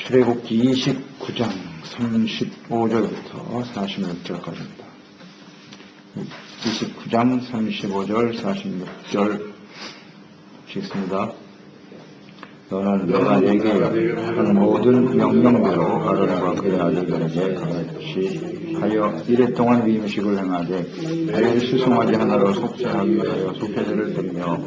출애굽기 29장 35절부터 46절까지입니다. 29장 35절 46절 읽습니다. 너는 내가 내게 한 모든 명령대로 아론과 그의 아들들에게 같이 하여 이랫동안 위임식을 행하되 하여 수송아지 하나로 속죄하기 위하여 속죄제를 드리며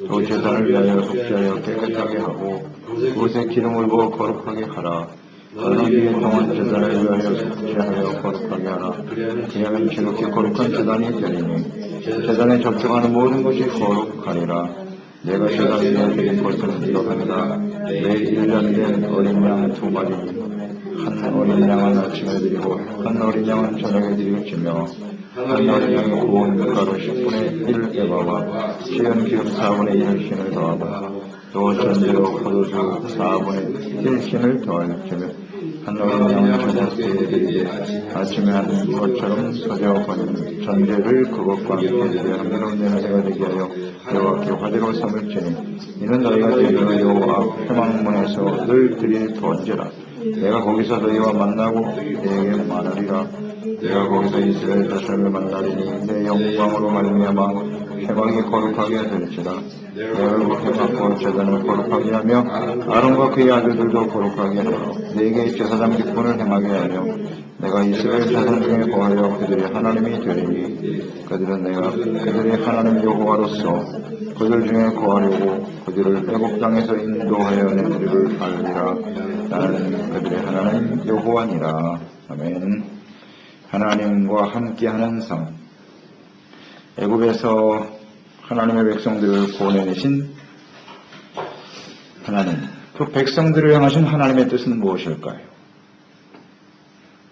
또 제단을 위하여 속죄하여 깨끗하게 하고 그곳에 기름을 부어 거룩하게 하라. 너는 이랫동안 제단을 위하여 속죄하여 거룩하게 하라. 그러면 지극히 거룩한 제단이 되리니 제단에 접촉하는 모든 것이 거룩하리라. 내가 제단 위에 드린 것은 이러하니라. 내 1년 된 어린 양 2마리, 한 어린 양은 아침에 드리고 한 어린 양은 저녁에 드리겠으며 한 어린 양의 고운 밀가루 10분의 1 에바와 시은 기름 4분의 1 신을 더하고 또 전제로 포도주 4분의 1 신을 더할지며 한 어린 양은 저녁에 드리되 아침에 하는 것처럼 서재어버린 전제를 그것과 함께 드려 향기로운 냄새가 되게 하여 여호와께 화제로 삼을지니 이는 너희가 제대로 여호와 회막문에서 늘 드릴 번제라. 내가 거기서 너희와 만나고 내게 말하리라. 내가 거기서 이스라엘 자손을 만나리니 내 영광으로 말미암아 회막이 거룩하게 될지라. 내가 그 회막과 제단을 거룩하게 하며 아론과 그의 아들들도 거룩하게 하여 네개의 제사장 기쁨을 행하게 하며 내가 이스라엘 자손 중에 거하여 그들의 하나님이 되리니 그들은 내가 그들의 하나님 여호와로서 그들 중에 거하려고 그들을 애굽 땅에서 인도하여 내리를 알리라. 나는 그들의 하나님 여호와니라. 아멘. 하나님과 함께하는 삶. 애굽에서 하나님의 백성들을 구원해내신 하나님, 그 백성들을 향하신 하나님의 뜻은 무엇일까요?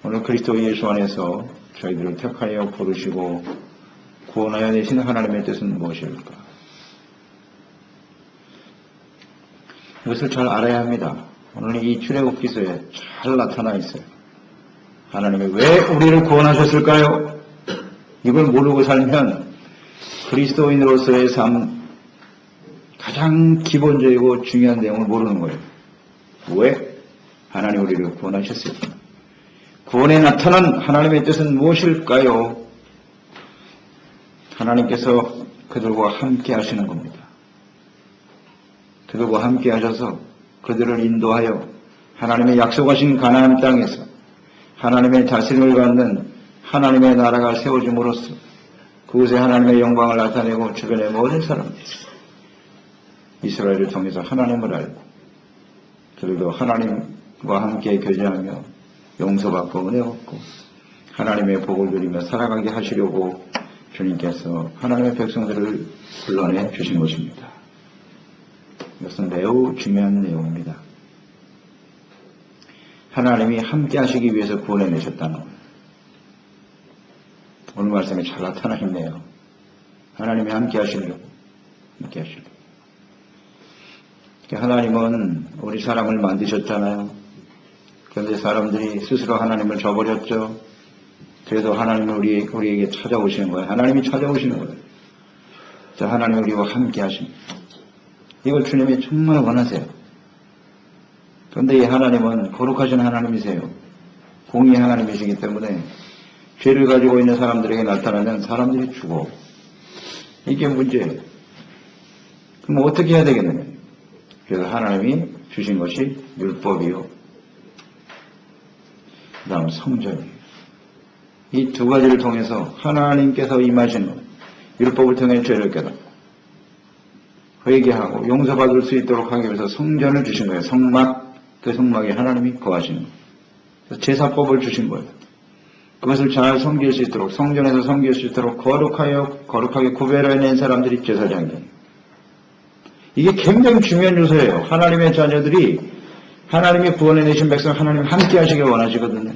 오늘 그리스도 예수 안에서 저희들을 택하여 부르시고 구원하여 내신 하나님의 뜻은 무엇일까? 이것을 잘 알아야 합니다. 오늘 이 출애굽기서에 잘 나타나 있어요. 하나님이 왜 우리를 구원하셨을까요? 이걸 모르고 살면 그리스도인으로서의 삶 가장 기본적이고 중요한 내용을 모르는 거예요. 왜 하나님 우리를 구원하셨을까? 구원에 나타난 하나님의 뜻은 무엇일까요? 하나님께서 그들과 함께 하시는 겁니다. 그들과 함께 하셔서 그들을 인도하여 하나님의 약속하신 가나안 땅에서 하나님의 다스림을 받는 하나님의 나라가 세워짐으로써 그곳에 하나님의 영광을 나타내고 주변의 모든 사람들이 이스라엘을 통해서 하나님을 알고 그들도 하나님과 함께 교제하며 용서받고 은혜 얻고 하나님의 복을 누리며 살아가게 하시려고 주님께서 하나님의 백성들을 불러내 주신 것입니다. 이것은 매우 중요한 내용입니다. 하나님이 함께 하시기 위해서 구원해내셨다는 거예요. 오늘 말씀에 잘 나타나 있네요. 하나님이 함께 하시려고. 하나님은 우리 사람을 만드셨잖아요. 그런데 사람들이 스스로 하나님을 저버렸죠. 그래서 하나님은 우리에게 찾아오시는 거예요. 하나님이 찾아오시는 거예요. 자, 하나님이 우리와 함께 하십니다. 이걸 주님이 정말 원하세요. 그런데 이 하나님은 거룩하신 하나님이세요. 공의의 하나님이시기 때문에 죄를 가지고 있는 사람들에게 나타나면 사람들이 죽어. 이게 문제예요. 그럼 어떻게 해야 되겠느냐? 그래서 하나님이 주신 것이 율법이요. 그 다음 성전이에요. 이 두 가지를 통해서 하나님께서 임하시는 것. 율법을 통해 죄를 깨닫고 회개하고 용서받을 수 있도록 하기 위해서 성전을 주신 거예요. 성막, 그 성막에 하나님이 거하시는 거예요. 제사법을 주신 거예요. 그것을 잘 섬길 수 있도록 성전에서 섬길 수 있도록 거룩하게 구별해낸 사람들이 제사장이에요. 이게 굉장히 중요한 요소예요. 하나님의 자녀들이 하나님이 구원해내신 백성 하나님 함께 하시길 원하시거든요.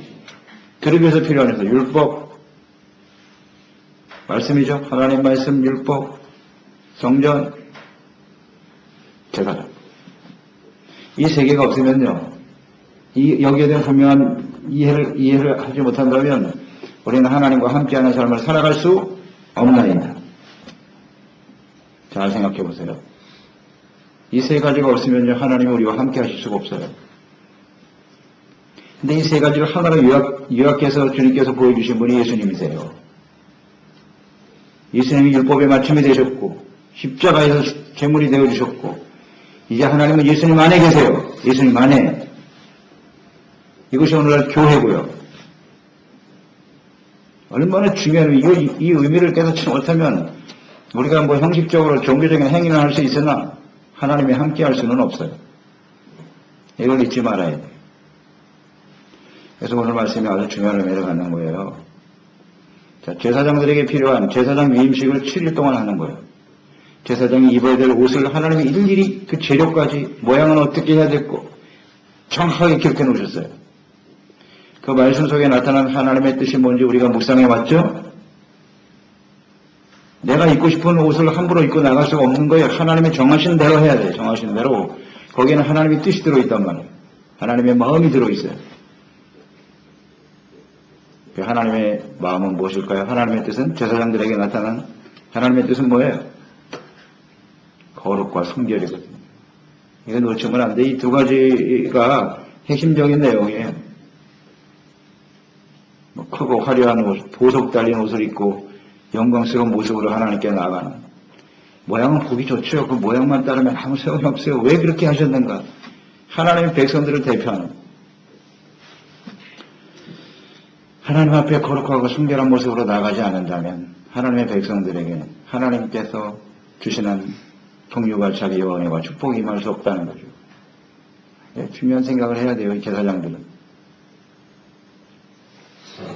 그러기 위해서 필요한 것은 율법, 말씀이죠. 하나님 말씀, 율법, 성전, 제사장. 이 세 개가 없으면요. 여기에 대한 분명한 이해를 하지 못한다면 우리는 하나님과 함께하는 삶을 살아갈 수 없나이다. 잘 생각해 보세요. 이 세 가지가 없으면요 하나님이 우리와 함께 하실 수가 없어요. 근데 이 세 가지를 하나로 요약해서 주님께서 보여주신 분이 예수님이세요. 예수님이 율법의 맞춤이 되셨고 십자가에서 제물이 되어주셨고 이제 하나님은 예수님 안에 계세요. 예수님 안에. 이것이 오늘날 교회고요. 얼마나 중요한 이 의미를 깨닫지 못하면 우리가 뭐 형식적으로 종교적인 행위를 할 수 있으나 하나님이 함께 할 수는 없어요. 이걸 잊지 말아야 돼요. 그래서 오늘 말씀이 아주 중요한 의미를 갖는 거예요. 자, 제사장들에게 필요한 제사장 위임식을 7일 동안 하는 거예요. 제사장이 입어야 될 옷을 하나님이 일일이 그 재료까지 모양은 어떻게 해야 됐고 정확하게 기록해 놓으셨어요. 그 말씀 속에 나타난 하나님의 뜻이 뭔지 우리가 묵상해 왔죠? 내가 입고 싶은 옷을 함부로 입고 나갈 수가 없는 거예요. 하나님이 정하신 대로 해야 돼요. 정하신 대로. 거기에는 하나님의 뜻이 들어있단 말이에요. 하나님의 마음이 들어있어요. 그 하나님의 마음은 무엇일까요? 하나님의 뜻은 제사장들에게 나타난 하나님의 뜻은 뭐예요? 거룩과 성결이거든요. 이거 놓치면 안 돼. 이 두 가지가 핵심적인 내용이에요. 뭐 크고 화려한 옷, 보석 달린 옷을 입고 영광스러운 모습으로 하나님께 나아가는. 모양은 보기 좋죠. 그 모양만 따르면 아무 소용이 없어요. 왜 그렇게 하셨는가? 하나님의 백성들을 대표하는. 하나님 앞에 거룩하고 순결한 모습으로 나가지 않는다면 하나님의 백성들에게는 하나님께서 주시는 통유가 자기 영원과 축복이 임할 수 없다는 거죠. 네, 중요한 생각을 해야 돼요. 이 제사장들은.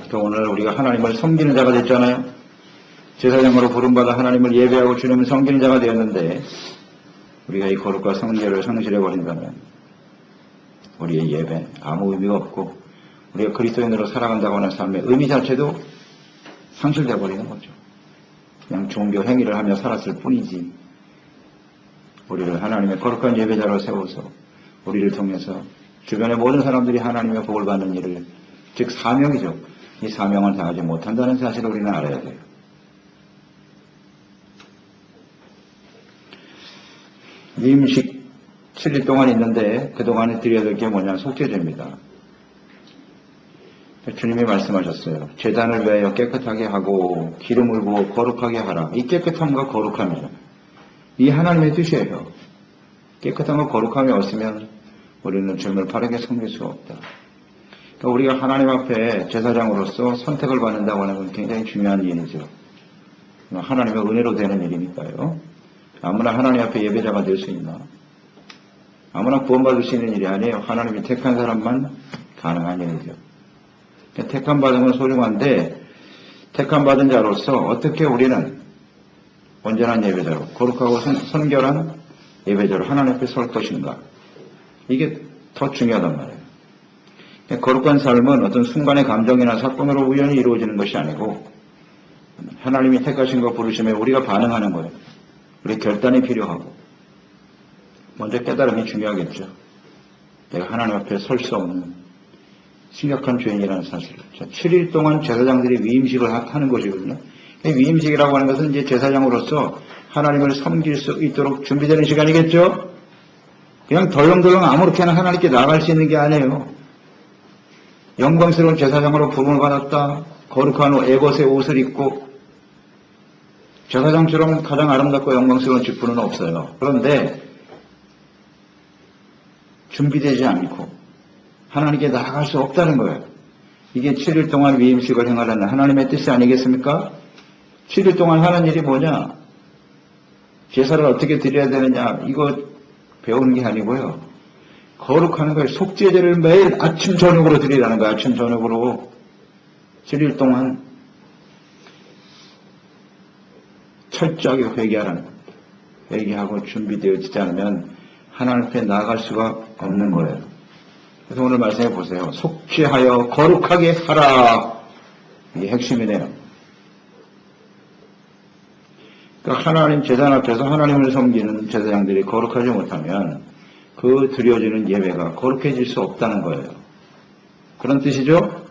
또 오늘 우리가 하나님을 섬기는 자가 됐잖아요. 제사장으로 부름받아 하나님을 예배하고 주님을 섬기는 자가 되었는데 우리가 이 거룩과 성결을 상실해버린다면 우리의 예배 아무 의미가 없고 우리가 그리스도인으로 살아간다고 하는 삶의 의미 자체도 상실되어 버리는 거죠. 그냥 종교 행위를 하며 살았을 뿐이지 우리를 하나님의 거룩한 예배자로 세워서 우리를 통해서 주변의 모든 사람들이 하나님의 복을 받는 일을, 즉 사명이죠. 이 사명을 다하지 못한다는 사실을 우리는 알아야 돼요. 위임식 7일 동안 있는데 그동안에 드려야 될 게 뭐냐? 속죄제입니다. 주님이 말씀하셨어요. 제단을 위하여 깨끗하게 하고 기름을 부어 거룩하게 하라. 이 깨끗함과 거룩함이죠. 이 하나님의 뜻이에요. 깨끗함과 거룩함이 없으면 우리는 주님을 바르게 섬길 수가 없다. 그러니까 우리가 하나님 앞에 제사장으로서 선택을 받는다고 하는 건 굉장히 중요한 일이죠. 하나님의 은혜로 되는 일이니까요. 아무나 하나님 앞에 예배자가 될 수 있나? 아무나 구원받을 수 있는 일이 아니에요. 하나님이 택한 사람만 가능한 일이죠. 택함 받은 건 소중한데 택함 받은 자로서 어떻게 우리는 온전한 예배자로 거룩하고 선결한 예배자로 하나님 앞에 설 것인가? 이게 더 중요하단 말이에요. 거룩한 삶은 어떤 순간의 감정이나 사건으로 우연히 이루어지는 것이 아니고 하나님이 택하신 것 부르심에 우리가 반응하는 거예요. 우리 결단이 필요하고 먼저 깨달음이 중요하겠죠. 내가 하나님 앞에 설 수 없는 심각한 죄인이라는 사실. 7일 동안 제사장들이 위임식을 하는 것이거든요. 위임식이라고 하는 것은 이제 제사장으로서 하나님을 섬길 수 있도록 준비되는 시간이겠죠? 그냥 덜렁덜렁 아무렇게나 하나님께 나갈 수 있는 게 아니에요. 영광스러운 제사장으로 부름을 받았다. 거룩한 에봇의 옷을 입고 제사장처럼 가장 아름답고 영광스러운 직분은 없어요. 그런데 준비되지 않고 하나님께 나아갈 수 없다는 거예요. 이게 7일 동안 위임식을 행하라는 하나님의 뜻이 아니겠습니까? 7일 동안 하는 일이 뭐냐? 제사를 어떻게 드려야 되느냐? 이거 배우는 게 아니고요. 거룩하는 거예요. 속죄제를 매일 아침 저녁으로 드리라는 거예요. 아침 저녁으로 7일 동안 철저하게 회개하라는 거예요. 회개하고 준비되어지지 않으면 하나님 앞에 나아갈 수가 없는 거예요. 그래서 오늘 말씀해 보세요. 속죄하여 거룩하게 하라. 이게 핵심이네요. 그러니까 하나님 제단 앞에서 하나님을 섬기는 제사장들이 거룩하지 못하면 그 드려지는 예배가 거룩해질 수 없다는 거예요. 그런 뜻이죠?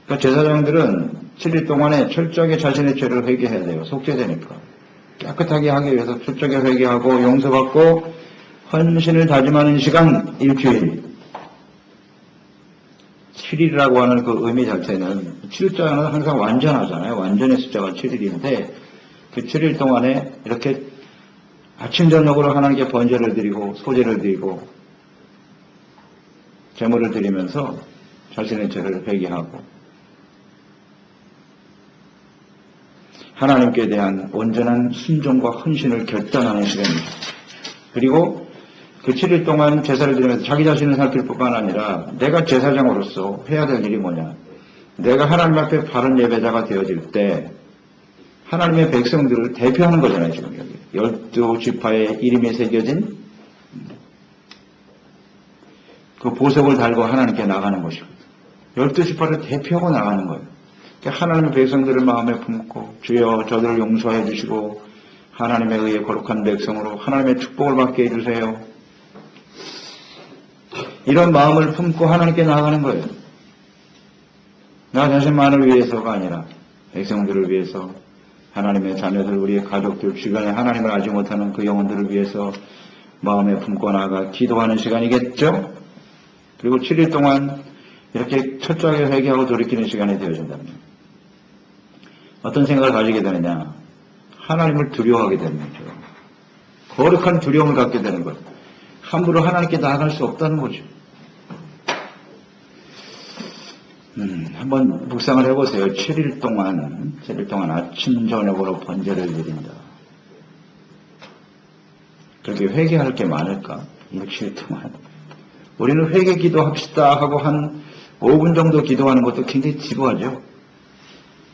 그러니까 제사장들은 7일 동안에 철저하게 자신의 죄를 회개해야 돼요. 속죄되니까. 깨끗하게 하기 위해서 철저하게 회개하고 용서받고 헌신을 다짐하는 시간 일주일. 7일이라고 하는 그 의미 자체는 7자는 항상 완전하잖아요. 완전의 숫자가 7일인데 그 7일 동안에 이렇게 아침 저녁으로 하나님께 번제를 드리고 소제를 드리고 제물을 드리면서 자신의 죄를 회개하고 하나님께 대한 온전한 순종과 헌신을 결단하는 시간입니다. 그리고 그 7일 동안 제사를 드리면서 자기 자신을 살필 뿐만 아니라 내가 제사장으로서 해야 될 일이 뭐냐. 내가 하나님 앞에 바른 예배자가 되어질 때 하나님의 백성들을 대표하는 거잖아요. 지금 여기 12지파의 이름이 새겨진 그 보석을 달고 하나님께 나가는 것이거든요. 12지파를 대표하고 나가는 거예요. 그러니까 하나님의 백성들을 마음에 품고 주여 저들을 용서해 주시고 하나님에 의해 거룩한 백성으로 하나님의 축복을 받게 해주세요. 이런 마음을 품고 하나님께 나아가는 거예요. 나 자신만을 위해서가 아니라 백성들을 위해서 하나님의 자녀들, 우리의 가족들, 주변에 하나님을 알지 못하는 그 영혼들을 위해서 마음에 품고 나아가 기도하는 시간이겠죠? 그리고 7일 동안 이렇게 철저하게 회개하고 돌이키는 시간이 되어진다면 어떤 생각을 가지게 되느냐? 하나님을 두려워하게 되는 거죠. 거룩한 두려움을 갖게 되는 거예요. 함부로 하나님께 나아갈 수 없다는 거죠. 한번 묵상을 해보세요. 7일 동안 아침 저녁으로 번제를 드린다. 그렇게 회개할 게 많을까? 일주일 동안. 우리는 회개 기도합시다 하고 한 5분 정도 기도하는 것도 굉장히 지루하죠.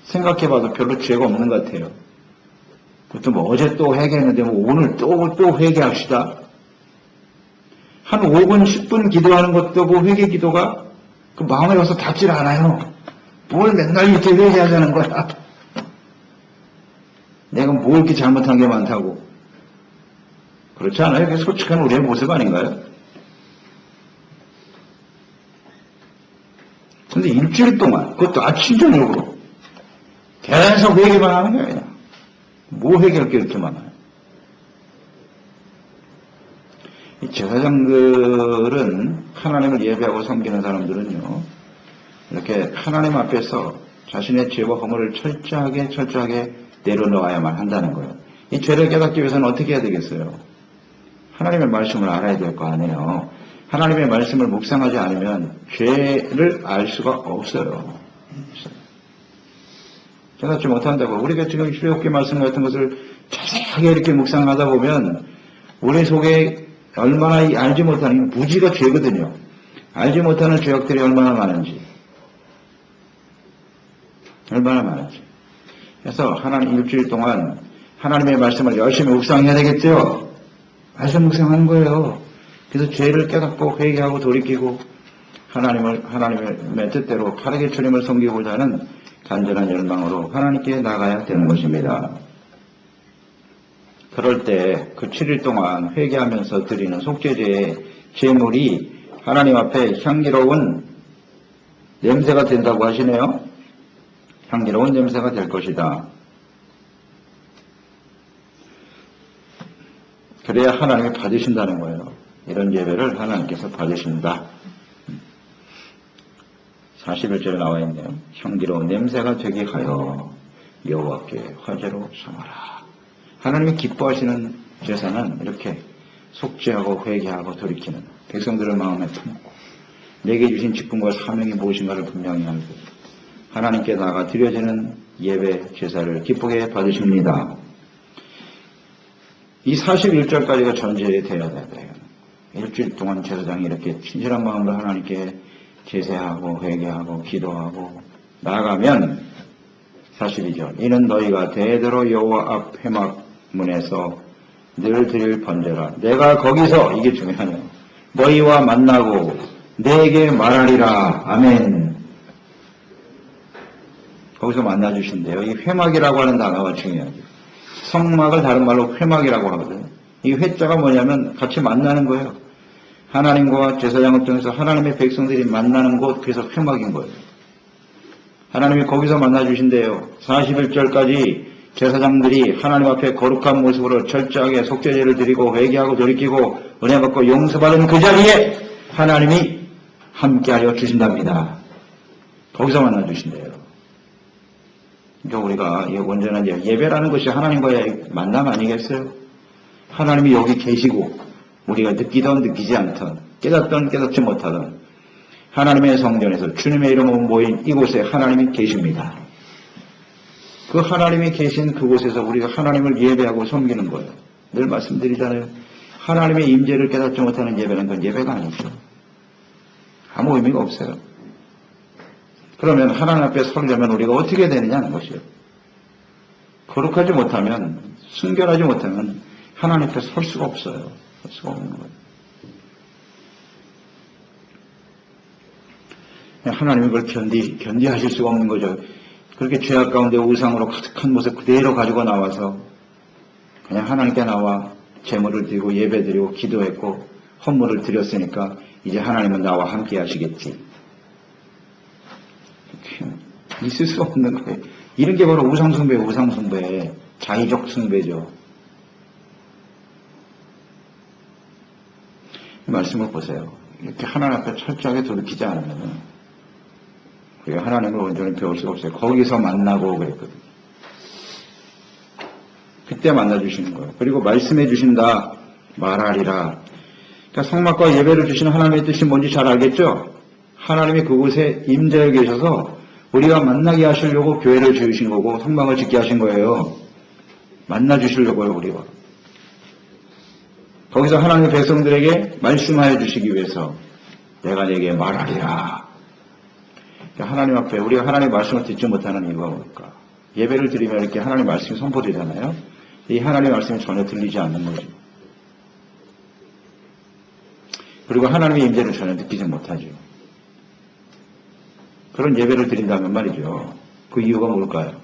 생각해봐도 별로 죄가 없는 것 같아요. 그것도 뭐 어제 또 회개했는데 뭐 오늘 또 회개합시다. 한 5분, 10분 기도하는 것도 그 회개 기도가 그 마음에 와서 닿질 않아요. 뭘 맨날 이렇게 회개하자는 거야. 내가 뭘 이렇게 잘못한 게 많다고. 그렇지 않아요? 그게 솔직한 우리의 모습 아닌가요? 근데 일주일 동안, 그것도 아침 저녁으로 계속 회개만 하는 거예요. 그냥. 뭐 회개할 게 이렇게 많아요? 이 제사장들은 하나님을 예배하고 섬기는 사람들은요, 이렇게 하나님 앞에서 자신의 죄와 허물을 철저하게 내려놓아야만 한다는 거예요. 이 죄를 깨닫기 위해서는 어떻게 해야 되겠어요? 하나님의 말씀을 알아야 될 거 아니에요. 하나님의 말씀을 묵상하지 않으면 죄를 알 수가 없어요. 깨닫지 못한다고. 우리가 지금 출애굽기 말씀 같은 것을 자세하게 이렇게 묵상하다 보면 우리 속에 얼마나 알지 못하는 무지가 죄거든요. 알지 못하는 죄악들이 얼마나 많은지. 그래서 하나님 일주일 동안 하나님의 말씀을 열심히 묵상해야 되겠죠. 말씀 묵상하는 거예요. 그래서 죄를 깨닫고 회개하고 돌이키고 하나님의 뜻대로 바르게 주님을 섬기고자 하는 간절한 열망으로 하나님께 나가야 되는 것입니다. 그럴 때 그 7일 동안 회개하면서 드리는 속죄제의 제물이 하나님 앞에 향기로운 냄새가 된다고 하시네요. 향기로운 냄새가 될 것이다. 그래야 하나님이 받으신다는 거예요. 이런 예배를 하나님께서 받으신다. 41절에 나와 있네요. 향기로운 냄새가 되게 하여 여호와께 화제로 삼아라. 하나님이 기뻐하시는 제사는 이렇게 속죄하고 회개하고 돌이키는 백성들을 마음에 품고 내게 주신 직분과 사명이 무엇인가를 분명히 알고 하나님께 나아가 드려지는 예배 제사를 기쁘게 받으십니다. 이 41절까지가 전제되어야 돼요. 일주일 동안 제사장이 이렇게 친절한 마음으로 하나님께 제사하고 회개하고 기도하고 나아가면 42절 이는 너희가 대대로 여호와 앞 회막문에서 늘 드릴 번제라. 내가 거기서, 이게 중요하네요. 너희와 만나고 내게 말하리라. 아멘. 거기서 만나주신대요. 이 회막이라고 하는 단어가 중요하죠. 성막을 다른 말로 회막이라고 하거든요. 이 회자가 뭐냐면 같이 만나는 거예요. 하나님과 제사장을 통해서 하나님의 백성들이 만나는 곳, 그래서 회막인 거예요. 하나님이 거기서 만나주신대요. 41절까지 제사장들이 하나님 앞에 거룩한 모습으로 철저하게 속죄제를 드리고 회개하고 돌이키고 은혜 받고 용서받은 그 자리에 하나님이 함께하여 주신답니다. 거기서 만나주신대요. 그러니까 우리가 온전한 예배라는 것이 하나님과의 만남 아니겠어요? 하나님이 여기 계시고 우리가 느끼던 느끼지 않던 깨닫던 깨닫지 못하던 하나님의 성전에서 주님의 이름으로 모인 이곳에 하나님이 계십니다. 그 하나님이 계신 그곳에서 우리가 하나님을 예배하고 섬기는 거예요. 늘 말씀드리잖아요. 하나님의 임재를 깨닫지 못하는 예배는 그건 예배가 아니죠. 아무 의미가 없어요. 그러면 하나님 앞에 서려면 우리가 어떻게 되느냐는 것이요. 거룩하지 못하면, 순결하지 못하면 하나님 앞에 설 수가 없어요. 설 수가 없는 거예요. 하나님이 그걸 견디하실 수가 없는 거죠. 그렇게 죄악 가운데 우상으로 가득한 모습 그대로 가지고 나와서 그냥 하나님께 나와 제물을 드리고 예배 드리고 기도했고 헌물을 드렸으니까 이제 하나님은 나와 함께 하시겠지. 있을 수 없는 거예요. 이런 게 바로 우상숭배예요. 우상숭배. 자의적 숭배죠. 이 말씀을 보세요. 이렇게 하나님 앞에 철저하게 돌이키지 않으면 우리가 하나님을 온전히 배울 수가 없어요. 거기서 만나고 그랬거든요. 그때 만나주시는 거예요. 그리고 말씀해 주신다 말하리라. 그러니까 성막과 예배를 주시는 하나님의 뜻이 뭔지 잘 알겠죠? 하나님이 그곳에 임재해 계셔서 우리가 만나게 하시려고 교회를 지으신 거고 성막을 짓게 하신 거예요. 만나 주시려고요. 우리가. 거기서 하나님의 백성들에게 말씀하여 주시기 위해서 내가 네게 말하리라. 하나님 앞에 우리가 하나님의 말씀을 듣지 못하는 이유가 뭘까? 예배를 드리면 이렇게 하나님의 말씀이 선포되잖아요. 이 하나님의 말씀이 전혀 들리지 않는 거죠. 그리고 하나님의 임재를 전혀 느끼지 못하죠. 그런 예배를 드린다면 말이죠. 그 이유가 뭘까요?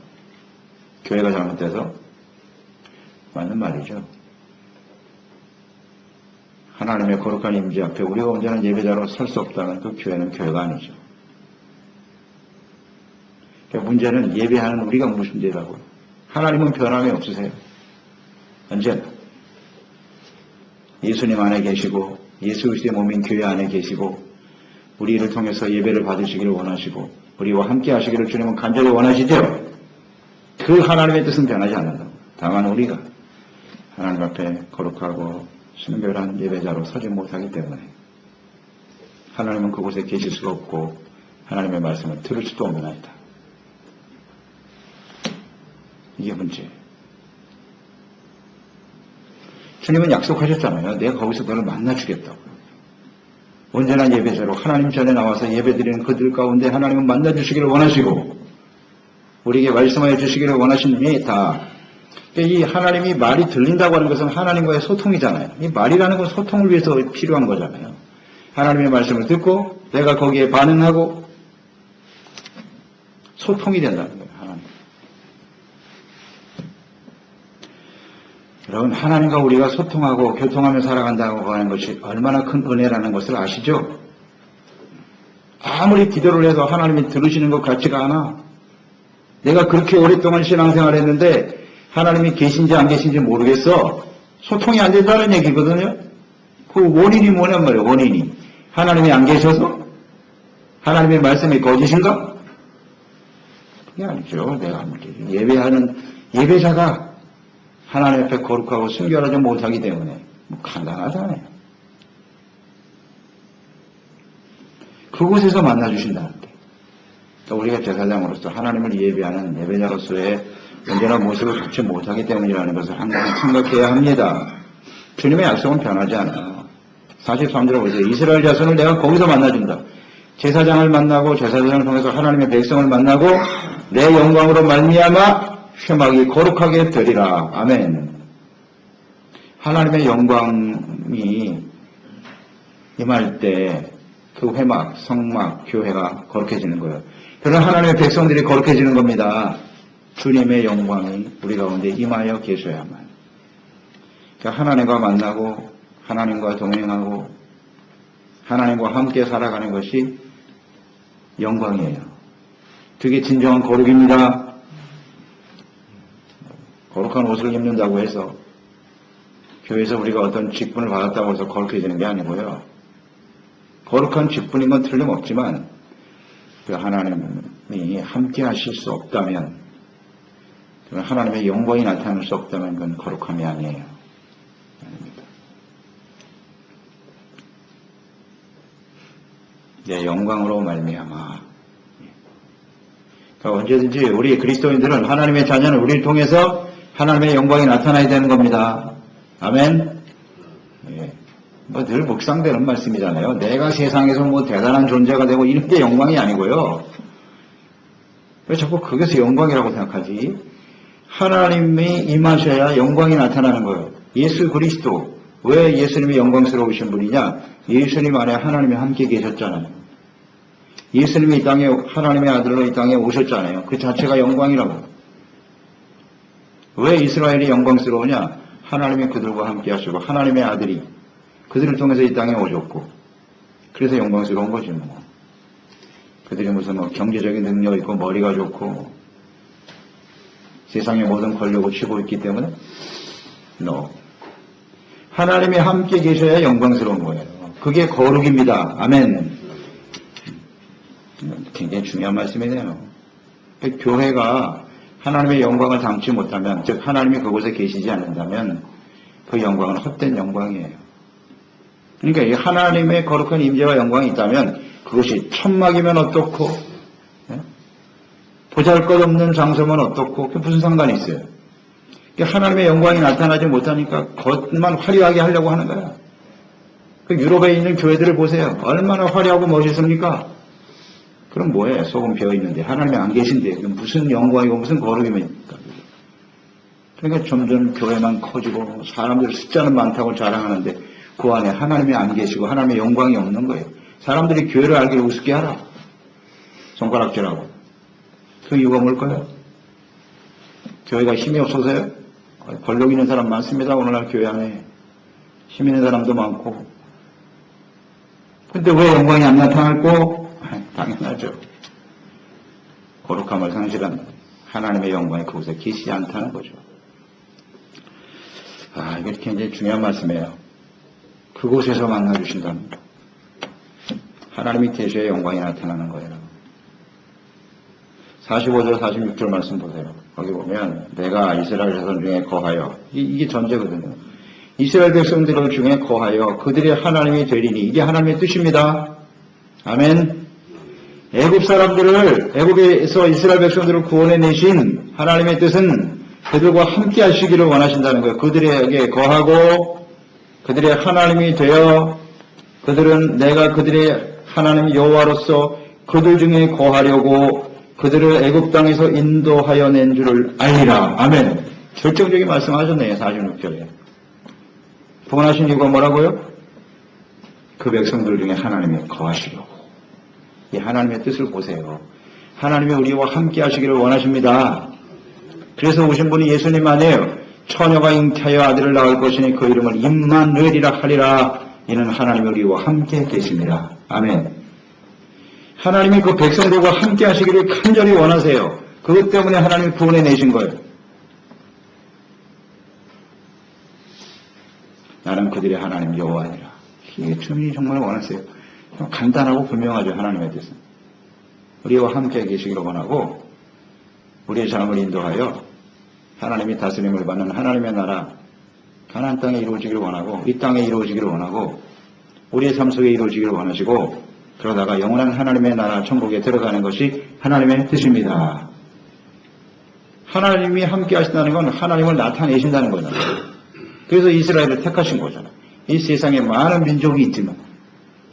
교회가 잘못돼서? 맞는 말이죠. 하나님의 거룩한 임재 앞에 우리가 온전한 예배자로 설 수 없다면 그 교회는 교회가 아니죠. 그러니까 문제는 예배하는 우리가 문제라고요. 하나님은 변함이 없으세요. 언제나. 예수님 안에 계시고 예수 그리스도의 몸인 교회 안에 계시고 우리를 통해서 예배를 받으시기를 원하시고 우리와 함께 하시기를 주님은 간절히 원하시죠. 그 하나님의 뜻은 변하지 않는다. 다만 우리가 하나님 앞에 거룩하고 순결한 예배자로 서지 못하기 때문에 하나님은 그곳에 계실 수가 없고 하나님의 말씀을 들을 수도 없나이다. 이게 문제예요. 주님은 약속하셨잖아요. 내가 거기서 너를 만나주겠다고. 온전한 예배자로 하나님 전에 나와서 예배드리는 그들 가운데 하나님은 만나주시기를 원하시고 우리에게 말씀하여 주시기를 원하시는 다. 이 하나님이 말이 들린다고 하는 것은 하나님과의 소통이잖아요. 이 말이라는 건 소통을 위해서 필요한 거잖아요. 하나님의 말씀을 듣고 내가 거기에 반응하고 소통이 된다는 거예요. 하나님. 여러분 하나님과 우리가 소통하고 교통하며 살아간다고 하는 것이 얼마나 큰 은혜라는 것을 아시죠? 아무리 기도를 해도 하나님이 들으시는 것 같지가 않아. 내가 그렇게 오랫동안 신앙생활을 했는데 하나님이 계신지 안 계신지 모르겠어. 소통이 안 된다는 얘기거든요. 그 원인이 뭐냔 말이에요. 원인이. 하나님이 안 계셔서? 하나님의 말씀이 거짓인가? 그게 아니죠. 내가 예배하는 예배자가 하나님 앞에 거룩하고 순결하지 못하기 때문에 간단하잖아요. 그곳에서 만나주신다는데 우리가 제사장으로서 하나님을 예배하는 예배자로서의 언제나 모습을 갖지 못하기 때문이라는 것을 항상 생각해야 합니다. 주님의 약속은 변하지 않아요. 43절에 보세요. 이스라엘 자손을 내가 거기서 만나준다. 제사장을 만나고 제사장을 통해서 하나님의 백성을 만나고 내 영광으로 말미암아 회막이 거룩하게 되리라. 아멘. 하나님의 영광이 임할 때 그 회막, 성막, 교회가 거룩해지는 거예요. 그런 하나님의 백성들이 거룩해지는 겁니다. 주님의 영광이 우리 가운데 임하여 계셔야만. 그러니까 하나님과 만나고 하나님과 동행하고 하나님과 함께 살아가는 것이 영광이에요. 그게 진정한 거룩입니다. 거룩한 옷을 입는다고 해서 교회에서 우리가 어떤 직분을 받았다고 해서 거룩해지는 게 아니고요. 거룩한 직분인 건 틀림없지만 그 하나님이 함께 하실 수 없다면, 하나님의 영광이 나타날 수 없다면 그건 거룩함이 아니에요. 아닙니다. 내 영광으로 말미암아. 그러니까 언제든지 우리 그리스도인들은 하나님의 자녀는 우리를 통해서 하나님의 영광이 나타나야 되는 겁니다. 아멘. 예. 뭐 늘 묵상되는 말씀이잖아요. 내가 세상에서 뭐 대단한 존재가 되고 이런 게 영광이 아니고요. 왜 자꾸 거기서 영광이라고 생각하지? 하나님이 임하셔야 영광이 나타나는 거예요. 예수 그리스도. 왜 예수님이 영광스러우신 분이냐? 예수님 안에 하나님이 함께 계셨잖아요. 예수님이 이 땅에 하나님의 아들로 이 땅에 오셨잖아요. 그 자체가 영광이라고. 왜 이스라엘이 영광스러우냐? 하나님이 그들과 함께 하시고 하나님의 아들이 그들을 통해서 이 땅에 오셨고, 그래서 영광스러운 거지 뭐. 그들이 무슨 뭐 경제적인 능력 있고 머리가 좋고 세상의 모든 권력을 쥐고 있기 때문에 no. 하나님이 함께 계셔야 영광스러운 거예요. 그게 거룩입니다. 아멘. 굉장히 중요한 말씀이네요. 교회가 하나님의 영광을 담지 못하면, 즉 하나님이 그곳에 계시지 않는다면 그 영광은 헛된 영광이에요. 그러니까 이 하나님의 거룩한 임재와 영광이 있다면 그것이 천막이면 어떻고, 보잘것없는 장소면 어떻고, 그게 무슨 상관이 있어요? 하나님의 영광이 나타나지 못하니까 겉만 화려하게 하려고 하는 거야. 그 유럽에 있는 교회들을 보세요. 얼마나 화려하고 멋있습니까? 그럼 뭐예요? 소금 비어있는데 하나님이 안 계신데 무슨 영광이고 무슨 거룩입니까? 그러니까 점점 교회만 커지고 사람들 숫자는 많다고 자랑하는데 그 안에 하나님이 안 계시고 하나님의 영광이 없는 거예요. 사람들이 교회를 알기를 우습게 하라. 손가락질하고. 그 이유가 뭘까요? 교회가 힘이 없어서요? 권력 있는 사람 많습니다. 오늘날 교회 안에. 힘 있는 사람도 많고. 근데 왜 영광이 안 나타날고? 당연하죠. 거룩함을 상실한 하나님의 영광이 그곳에 계시지 않다는 거죠. 이게 굉장히 중요한 말씀이에요. 그곳에서 만나주신답니다. 하나님이 계셔야 영광이 나타나는 거예요. 45절 46절 말씀 보세요. 거기 보면 내가 이스라엘 자손 중에 거하여, 이게 전제거든요. 이스라엘 백성들 중에 거하여 그들의 하나님이 되리니, 이게 하나님의 뜻입니다. 아멘. 애굽 사람들을, 애굽에서 이스라엘 백성들을 구원해내신 하나님의 뜻은 그들과 함께 하시기를 원하신다는 거예요. 그들에게 거하고 그들의 하나님이 되어 그들은 내가 그들의 하나님 여호와로서 그들 중에 거하려고 그들을 애굽 땅에서 인도하여 낸 줄을 알리라. 아멘. 결정적인 말씀하셨네요. 46절에. 구원하신 이유가 뭐라고요? 그 백성들 중에 하나님이 거하시려고. 이 하나님의 뜻을 보세요. 하나님이 우리와 함께 하시기를 원하십니다. 그래서 오신 분이 예수님 아니에요. 처녀가 잉태하여 아들을 낳을 것이니 그 이름을 임마누엘이라 하리라. 이는 하나님이 우리와 함께 계십니다. 아멘. 하나님이 그 백성들과 함께 하시기를 간절히 원하세요. 그것 때문에 하나님이 구원해 내신 거예요. 나는 그들의 하나님 여호와니라. 이게 주님이 정말 원하세요. 간단하고 분명하죠. 하나님의 뜻은. 우리와 함께 계시기를 원하고 우리의 삶을 인도하여 하나님이 다스림을 받는 하나님의 나라 가나안 땅에 이루어지기를 원하고 이 땅에 이루어지기를 원하고 우리의 삶 속에 이루어지기를 원하시고 그러다가 영원한 하나님의 나라 천국에 들어가는 것이 하나님의 뜻입니다. 하나님이 함께 하신다는 건 하나님을 나타내신다는 거잖아요. 그래서 이스라엘을 택하신 거잖아요. 이 세상에 많은 민족이 있지만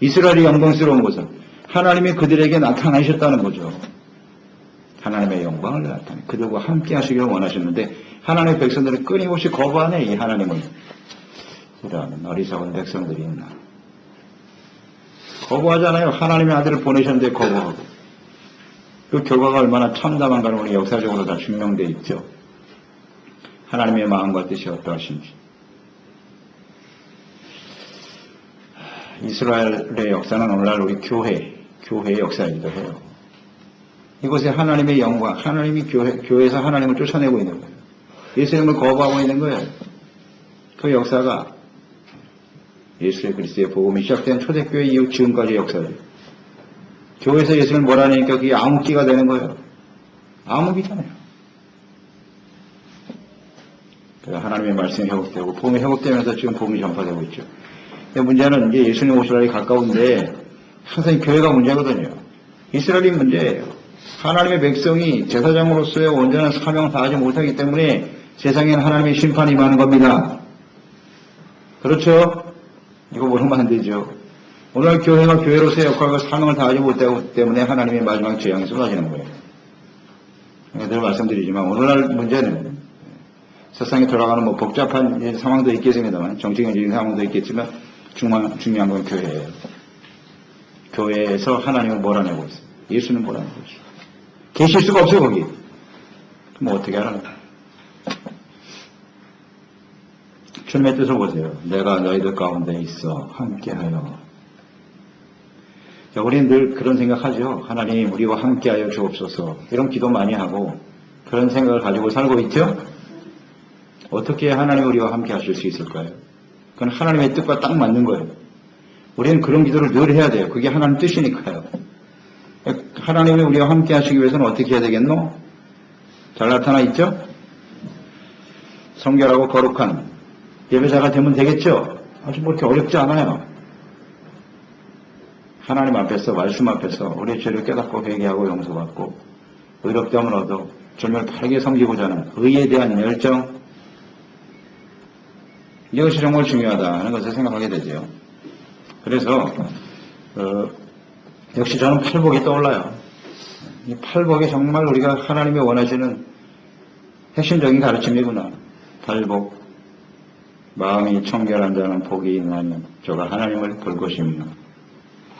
이스라엘이 영광스러운 것은 하나님이 그들에게 나타나셨다는 거죠. 하나님의 영광을 나타내 그들과 함께 하시기를 원하셨는데 하나님의 백성들은 끊임없이 거부하네. 이 하나님을. 이런 어리석은 백성들이 있나. 거부하잖아요. 하나님의 아들을 보내셨는데 거부하고. 그 결과가 얼마나 참담한가는 우리 역사적으로 다 증명되어 있죠. 하나님의 마음과 뜻이 어떠하신지. 이스라엘의 역사는 오늘날 우리 교회의 역사이기도 해요. 이곳에 하나님의 영광, 하나님이 교회에서 하나님을 쫓아내고 있는 거예요. 예수님을 거부하고 있는 거예요. 그 역사가 예수의 그리스도의 복음이 시작된 초대교회 이후 지금까지의 역사예요. 교회에서 예수를 몰아내니까 그게 암흑기가 되는 거예요. 암흑이잖아요. 그래서 하나님의 말씀이 회복되고 복음이 회복되면서 지금 복음이 전파되고 있죠. 근데 문제는 이제 예수님 오실 날이 가까운데 항상 교회가 문제거든요. 이스라엘이 문제예요. 하나님의 백성이 제사장으로서의 온전한 사명을 다하지 못하기 때문에 세상에는 하나님의 심판이 임하는 겁니다. 그렇죠? 이거 모르면 안 되죠. 오늘 교회가 교회로서의 역할과 사명을 다하지 못하기 때문에 하나님의 마지막 재앙이 쏟아지는 거예요. 늘 말씀드리지만 오늘날 문제는 세상에 돌아가는 뭐 복잡한 상황도 있겠습니다만 정치적인 상황도 있겠지만 중요한 건 교회예요. 교회에서 하나님을 몰아내고 있어요. 예수는 몰아내고 있어요. 계실 수가 없어요 거기. 그럼 어떻게 하나? 주님의 뜻을 보세요. 내가 너희들 가운데 있어 함께하여. 자, 우리는 늘 그런 생각하죠. 하나님 우리와 함께하여 주옵소서. 이런 기도 많이 하고 그런 생각을 가지고 살고 있죠. 어떻게 하나님 우리와 함께 하실 수 있을까요? 그건 하나님의 뜻과 딱 맞는 거예요. 우리는 그런 기도를 늘 해야 돼요. 그게 하나님 뜻이니까요. 하나님이 우리와 함께 하시기 위해서는 어떻게 해야 되겠노? 잘 나타나 있죠? 성결하고 거룩한 예배자가 되면 되겠죠? 아주 뭐 이렇게 어렵지 않아요. 하나님 앞에서 말씀 앞에서 우리의 죄를 깨닫고 회개하고 용서받고 의롭다함을 얻어 주님을 바르게 섬기고자 하는 의에 대한 열정, 이것이 정말 중요하다 하는 것을 생각하게 되죠. 그래서 역시 저는 팔복이 떠올라요. 이 팔복이 정말 우리가 하나님이 원하시는 핵심적인 가르침이구나. 팔복. 마음이 청결한 자는 복이 있나니 저가 하나님을 볼 것이며.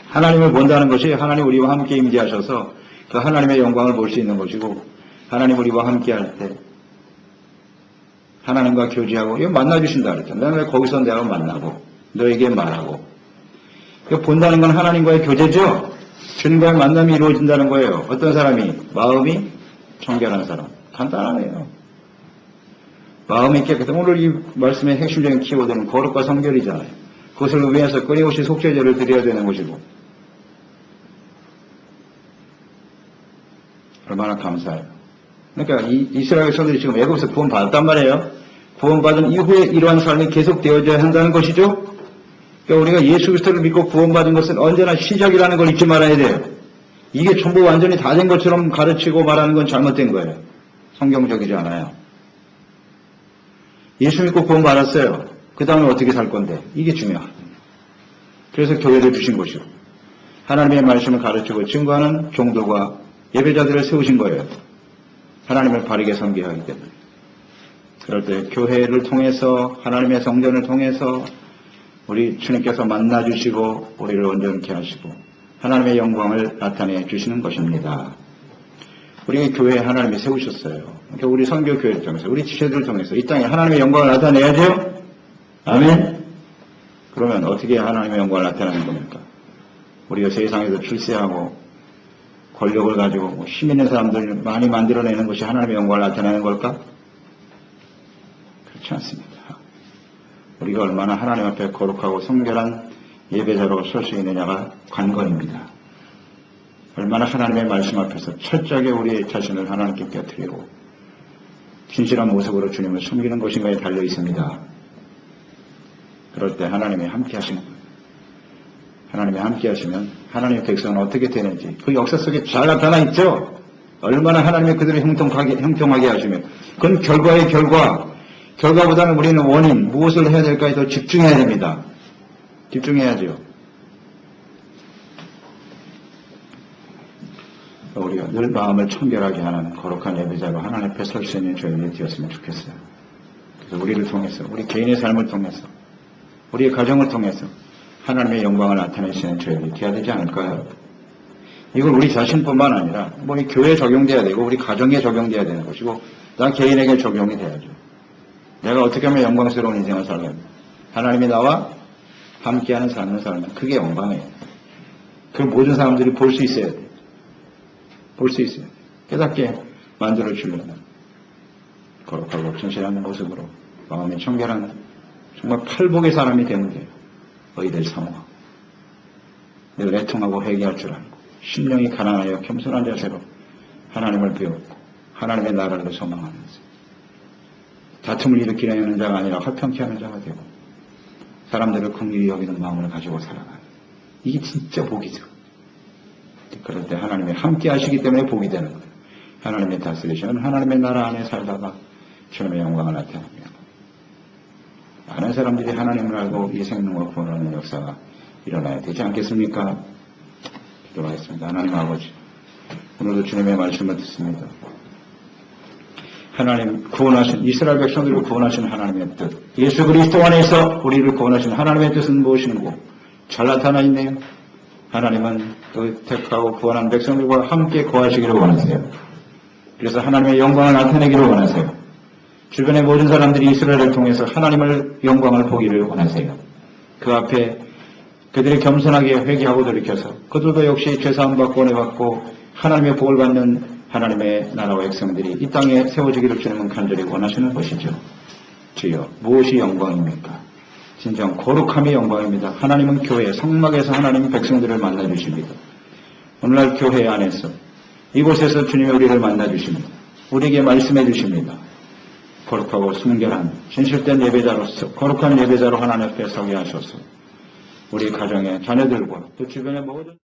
하나님을 본다는 것이 하나님 우리와 함께 임재하셔서 그 하나님의 영광을 볼 수 있는 것이고 하나님 우리와 함께 할 때 하나님과 교제하고 이거 만나주신다 그랬잖아요. 내가 거기서 내가 만나고 너에게 말하고 본다는 건 하나님과의 교제죠. 주님과의 만남이 이루어진다는 거예요. 어떤 사람이? 마음이 청결한 사람. 간단하네요. 마음이 깨끗한 오늘 이 말씀의 핵심적인 키워드는 거룩과 성결이잖아요. 그것을 위해서 끊임없이 속죄제를 드려야 되는 것이고 얼마나 감사해요. 그러니까 이스라엘 백성들이 지금 애굽에서 구원받았단 말이에요. 구원받은 이후에 이러한 삶이 계속되어져야 한다는 것이죠. 그러니까 우리가 예수 그리스도를 믿고 구원받은 것은 언제나 시작이라는 걸 잊지 말아야 돼요. 이게 전부 완전히 다 된 것처럼 가르치고 말하는 건 잘못된 거예요. 성경적이지 않아요. 예수 믿고 구원받았어요. 그 다음에 어떻게 살 건데? 이게 중요하다. 그래서 교회를 주신 것이고 하나님의 말씀을 가르치고 증거하는 종들과 예배자들을 세우신 거예요. 하나님을 바르게 섬기게 하기 때문에. 그럴 때 교회를 통해서 하나님의 성전을 통해서 우리 주님께서 만나주시고 우리를 온전케 하시고 하나님의 영광을 나타내 주시는 것입니다. 우리 교회에 하나님이 세우셨어요. 그러니까 우리 선교교회를 통해서 우리 지체들을 통해서 이 땅에 하나님의 영광을 나타내야죠. 아멘. 그러면 어떻게 하나님의 영광을 나타내는 겁니까? 우리가 세상에서 출세하고 권력을 가지고 힘 있는 사람들 많이 만들어내는 것이 하나님의 영광을 나타내는 걸까? 그렇지 않습니다. 우리가 얼마나 하나님 앞에 거룩하고 성결한 예배자로 설 수 있느냐가 관건입니다. 얼마나 하나님의 말씀 앞에서 철저하게 우리의 자신을 하나님께 깨뜨리고 진실한 모습으로 주님을 섬기는 것인가에 달려 있습니다. 그럴 때 하나님이 함께 하시는 거예요. 하나님이 함께 하시면 하나님의 백성은 어떻게 되는지 그 역사 속에 잘 나타나 있죠. 얼마나 하나님이 그들을 형통하게 하시면 그건 결과의 결과보다는 우리는 원인 무엇을 해야 될까에 더 집중해야 됩니다. 집중해야죠. 우리가 늘 마음을 청결하게 하는 거룩한 예배자로 하나님 앞에 설 수 있는 저희들이 되었으면 좋겠어요. 그래서 우리를 통해서 우리 개인의 삶을 통해서 우리의 가정을 통해서 하나님의 영광을 나타내시는 저희들이 되어야 되지 않을까요? 이건 우리 자신뿐만 아니라 뭐 이 교회에 적용돼야 되고 우리 가정에 적용돼야 되는 것이고 나 개인에게 적용이 돼야죠. 내가 어떻게 하면 영광스러운 인생을 살면 하나님이 나와 함께하는 삶을 살면 그게 영광이에요. 그 모든 사람들이 볼 수 있어야 돼요. 볼 수 있어요. 깨닫게 만들어주려면 거룩하고 진실한 모습으로 마음이 청결한 정말 팔복의 사람이 되는 거예요. 의를 사모하고 늘 애통하고 회개할 줄 알고 심령이 가난하여 겸손한 자세로 하나님을 배웠고 하나님의 나라를 소망하면서 다툼을 일으키려는 자가 아니라 화평케 하는 자가 되고 사람들을 긍휼히 여기는 마음을 가지고 살아가는, 이게 진짜 복이죠. 그럴 때 하나님이 함께 하시기 때문에 복이 되는 거예요. 하나님의 다스리시는 하나님의 나라 안에 살다가 주님의 영광을 나타냅니다. 많은 사람들이 하나님을 알고 이 생명을 구원하는 역사가 일어나야 되지 않겠습니까? 기도하겠습니다. 하나님 아버지, 오늘도 주님의 말씀을 듣습니다. 하나님 구원하신, 이스라엘 백성들을 구원하신 하나님의 뜻, 예수 그리스도 안에서 우리를 구원하신 하나님의 뜻은 무엇인고 잘 나타나 있네요. 하나님은 그 택하고 구원한 백성들과 함께 거하시기를 원하세요. 그래서 하나님의 영광을 나타내기를 원하세요. 주변의 모든 사람들이 이스라엘을 통해서 하나님을 영광을 보기를 원하세요. 그 앞에 그들이 겸손하게 회개하고 돌이켜서 그들도 역시 죄사함 받고 은혜 받고 하나님의 복을 받는 하나님의 나라와 백성들이 이 땅에 세워지기를 주님은 간절히 원하시는 것이죠. 주여, 무엇이 영광입니까? 진정 거룩함이 영광입니다. 하나님은 교회, 성막에서 하나님 백성들을 만나주십니다. 오늘날 교회 안에서 이곳에서 주님이 우리를 만나주십니다. 우리에게 말씀해 주십니다. 거룩하고 순결한 진실된 예배자로서 거룩한 예배자로 하나님 앞에 서게 하셔서 우리 가정의 자녀들과 또 주변의 모든